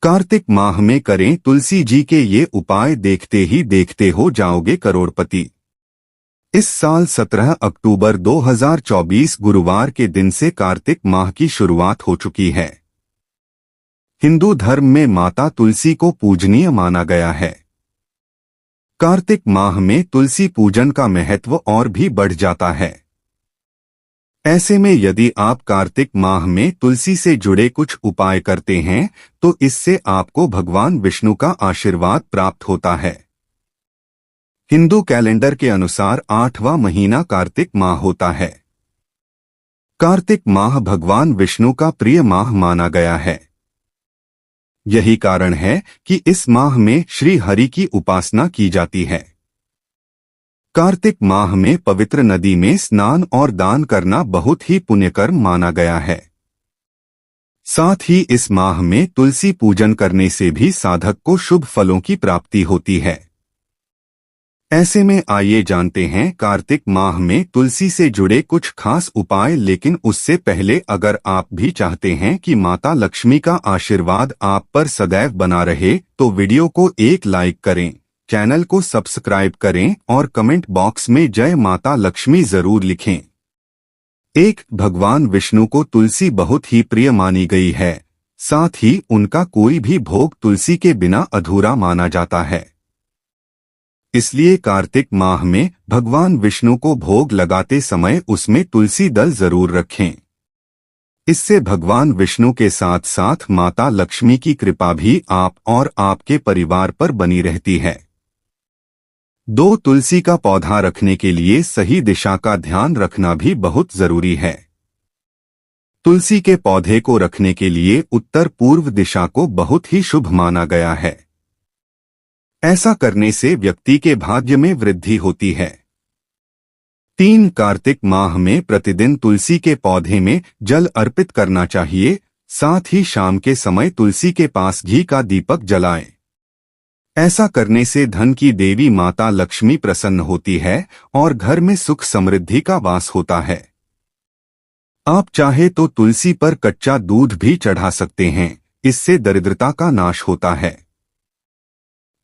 कार्तिक माह में करें तुलसी जी के ये उपाय, देखते ही देखते हो जाओगे करोड़पति। इस साल 17 अक्टूबर 2024 गुरुवार के दिन से कार्तिक माह की शुरुआत हो चुकी है। हिंदू धर्म में माता तुलसी को पूजनीय माना गया है। कार्तिक माह में तुलसी पूजन का महत्व और भी बढ़ जाता है। ऐसे में यदि आप कार्तिक माह में तुलसी से जुड़े कुछ उपाय करते हैं तो इससे आपको भगवान विष्णु का आशीर्वाद प्राप्त होता है। हिंदू कैलेंडर के अनुसार 8वां महीना कार्तिक माह होता है। कार्तिक माह भगवान विष्णु का प्रिय माह माना गया है। यही कारण है कि इस माह में श्री हरि की उपासना की जाती है। कार्तिक माह में पवित्र नदी में स्नान और दान करना बहुत ही पुण्यकर्म माना गया है। साथ ही इस माह में तुलसी पूजन करने से भी साधक को शुभ फलों की प्राप्ति होती है। ऐसे में आइए जानते हैं कार्तिक माह में तुलसी से जुड़े कुछ खास उपाय। लेकिन उससे पहले अगर आप भी चाहते हैं कि माता लक्ष्मी का आशीर्वाद आप पर सदैव बना रहे तो वीडियो को एक लाइक करें, चैनल को सब्सक्राइब करें और कमेंट बॉक्स में जय माता लक्ष्मी जरूर लिखें। भगवान विष्णु को तुलसी बहुत ही प्रिय मानी गई है। साथ ही उनका कोई भी भोग तुलसी के बिना अधूरा माना जाता है। इसलिए कार्तिक माह में भगवान विष्णु को भोग लगाते समय उसमें तुलसी दल जरूर रखें। इससे भगवान विष्णु के साथ साथ माता लक्ष्मी की कृपा भी आप और आपके परिवार पर बनी रहती है। तुलसी का पौधा रखने के लिए सही दिशा का ध्यान रखना भी बहुत जरूरी है। तुलसी के पौधे को रखने के लिए उत्तर पूर्व दिशा को बहुत ही शुभ माना गया है। ऐसा करने से व्यक्ति के भाग्य में वृद्धि होती है। कार्तिक माह में प्रतिदिन तुलसी के पौधे में जल अर्पित करना चाहिए। साथ ही शाम के समय तुलसी के पास घी का दीपक जलाएं। ऐसा करने से धन की देवी माता लक्ष्मी प्रसन्न होती है और घर में सुख समृद्धि का वास होता है। आप चाहे तो तुलसी पर कच्चा दूध भी चढ़ा सकते हैं, इससे दरिद्रता का नाश होता है।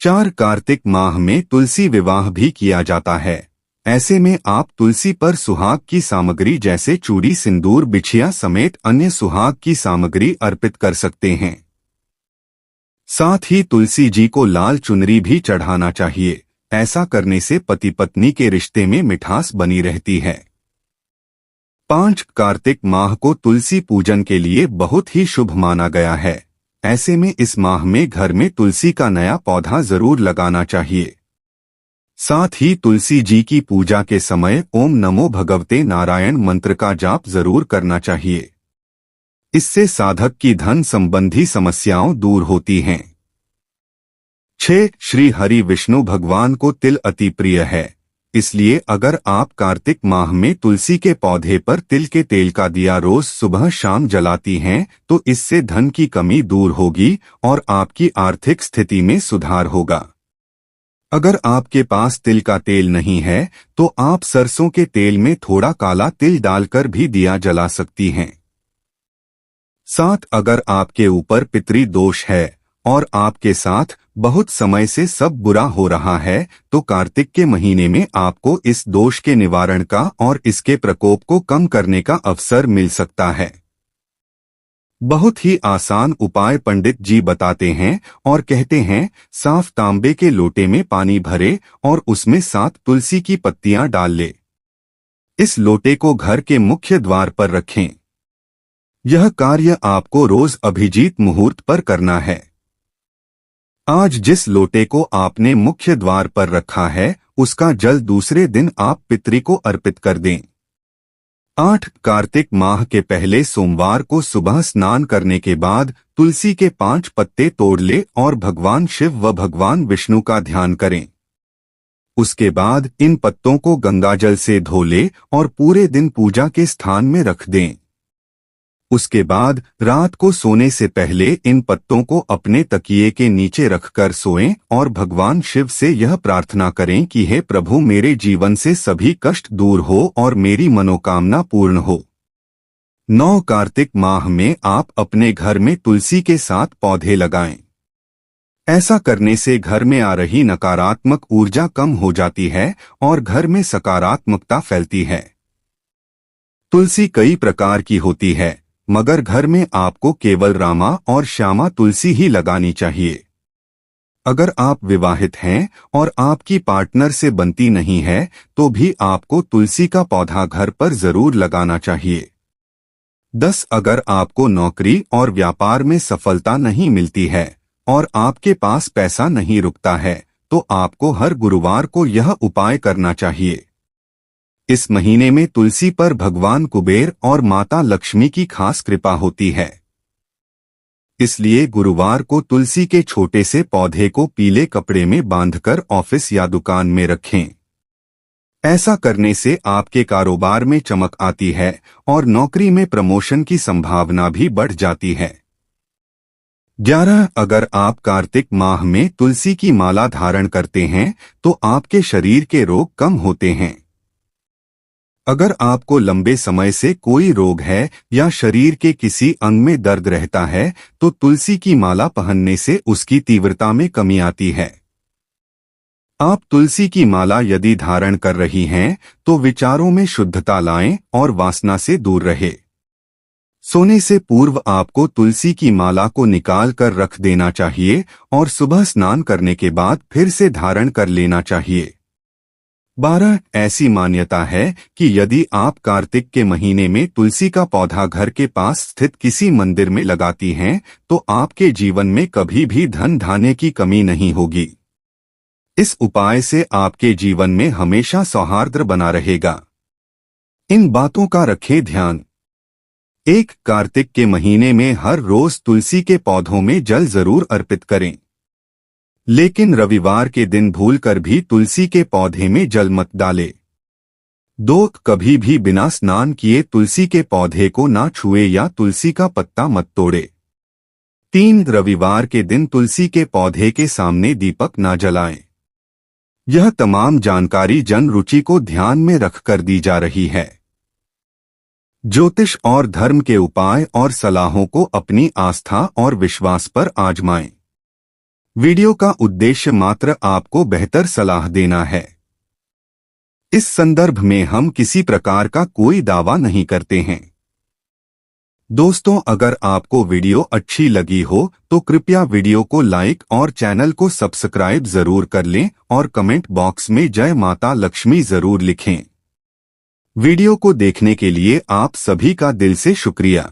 कार्तिक माह में तुलसी विवाह भी किया जाता है। ऐसे में आप तुलसी पर सुहाग की सामग्री जैसे चूड़ी, सिंदूर, बिछिया समेत अन्य सुहाग की सामग्री अर्पित कर सकते हैं। साथ ही तुलसी जी को लाल चुनरी भी चढ़ाना चाहिए। ऐसा करने से पति पत्नी के रिश्ते में मिठास बनी रहती है। कार्तिक माह को तुलसी पूजन के लिए बहुत ही शुभ माना गया है। ऐसे में इस माह में घर में तुलसी का नया पौधा जरूर लगाना चाहिए। साथ ही तुलसी जी की पूजा के समय ओम नमो भगवते नारायण मंत्र का जाप जरूर करना चाहिए। इससे साधक की धन संबंधी समस्याओं दूर होती हैं। श्री हरि विष्णु भगवान को तिल अति प्रिय है। इसलिए अगर आप कार्तिक माह में तुलसी के पौधे पर तिल के तेल का दिया रोज सुबह शाम जलाती हैं तो इससे धन की कमी दूर होगी और आपकी आर्थिक स्थिति में सुधार होगा। अगर आपके पास तिल का तेल नहीं है तो आप सरसों के तेल में थोड़ा काला तिल डालकर भी दिया जला सकती हैं। अगर आपके ऊपर पितरी दोष है और आपके साथ बहुत समय से सब बुरा हो रहा है तो कार्तिक के महीने में आपको इस दोष के निवारण का और इसके प्रकोप को कम करने का अवसर मिल सकता है। बहुत ही आसान उपाय पंडित जी बताते हैं और कहते हैं, साफ तांबे के लोटे में पानी भरे और उसमें 7 तुलसी की पत्तियां डाल ले। इस लोटे को घर के मुख्य द्वार पर रखें। यह कार्य आपको रोज अभिजीत मुहूर्त पर करना है। आज जिस लोटे को आपने मुख्य द्वार पर रखा है उसका जल दूसरे दिन आप पितरी को अर्पित कर दें। कार्तिक माह के पहले सोमवार को सुबह स्नान करने के बाद तुलसी के 5 पत्ते तोड़ ले और भगवान शिव व भगवान विष्णु का ध्यान करें। उसके बाद इन पत्तों को गंगाजल से धो ले और पूरे दिन पूजा के स्थान में रख दें। उसके बाद रात को सोने से पहले इन पत्तों को अपने तकिए के नीचे रखकर सोएं और भगवान शिव से यह प्रार्थना करें कि हे प्रभु, मेरे जीवन से सभी कष्ट दूर हो और मेरी मनोकामना पूर्ण हो। कार्तिक माह में आप अपने घर में तुलसी के 7 पौधे लगाएं। ऐसा करने से घर में आ रही नकारात्मक ऊर्जा कम हो जाती है और घर में सकारात्मकता फैलती है। तुलसी कई प्रकार की होती है, मगर घर में आपको केवल रामा और श्यामा तुलसी ही लगानी चाहिए। अगर आप विवाहित हैं और आपकी पार्टनर से बनती नहीं है तो भी आपको तुलसी का पौधा घर पर जरूर लगाना चाहिए। 10 अगर आपको नौकरी और व्यापार में सफलता नहीं मिलती है और आपके पास पैसा नहीं रुकता है तो आपको हर गुरुवार को यह उपाय करना चाहिए। इस महीने में तुलसी पर भगवान कुबेर और माता लक्ष्मी की खास कृपा होती है, इसलिए गुरुवार को तुलसी के छोटे से पौधे को पीले कपड़े में बांधकर ऑफिस या दुकान में रखें। ऐसा करने से आपके कारोबार में चमक आती है और नौकरी में प्रमोशन की संभावना भी बढ़ जाती है। 11 अगर आप कार्तिक माह में तुलसी की माला धारण करते हैं तो आपके शरीर के रोग कम होते हैं। अगर आपको लंबे समय से कोई रोग है या शरीर के किसी अंग में दर्द रहता है तो तुलसी की माला पहनने से उसकी तीव्रता में कमी आती है। आप तुलसी की माला यदि धारण कर रही हैं तो विचारों में शुद्धता लाएं और वासना से दूर रहे। सोने से पूर्व आपको तुलसी की माला को निकाल कर रख देना चाहिए और सुबह स्नान करने के बाद फिर से धारण कर लेना चाहिए। 12 ऐसी मान्यता है कि यदि आप कार्तिक के महीने में तुलसी का पौधा घर के पास स्थित किसी मंदिर में लगाती हैं तो आपके जीवन में कभी भी धन धान्य की कमी नहीं होगी। इस उपाय से आपके जीवन में हमेशा सौहार्द बना रहेगा। इन बातों का रखें ध्यान। 1 कार्तिक के महीने में हर रोज तुलसी के पौधों में जल जरूर अर्पित करें, लेकिन रविवार के दिन भूलकर भी तुलसी के पौधे में जल मत डालें। 2 कभी भी बिना स्नान किए तुलसी के पौधे को ना छुए या तुलसी का पत्ता मत तोड़े। 3 रविवार के दिन तुलसी के पौधे के सामने दीपक ना जलाएं। यह तमाम जानकारी जन रुचि को ध्यान में रखकर दी जा रही है। ज्योतिष और धर्म के उपाय और सलाहों को अपनी आस्था और विश्वास पर आजमाएं। वीडियो का उद्देश्य मात्र आपको बेहतर सलाह देना है। इस संदर्भ में हम किसी प्रकार का कोई दावा नहीं करते हैं। दोस्तों, अगर आपको वीडियो अच्छी लगी हो तो कृपया वीडियो को लाइक और चैनल को सब्सक्राइब जरूर कर लें और कमेंट बॉक्स में जय माता लक्ष्मी जरूर लिखें। वीडियो को देखने के लिए आप सभी का दिल से शुक्रिया।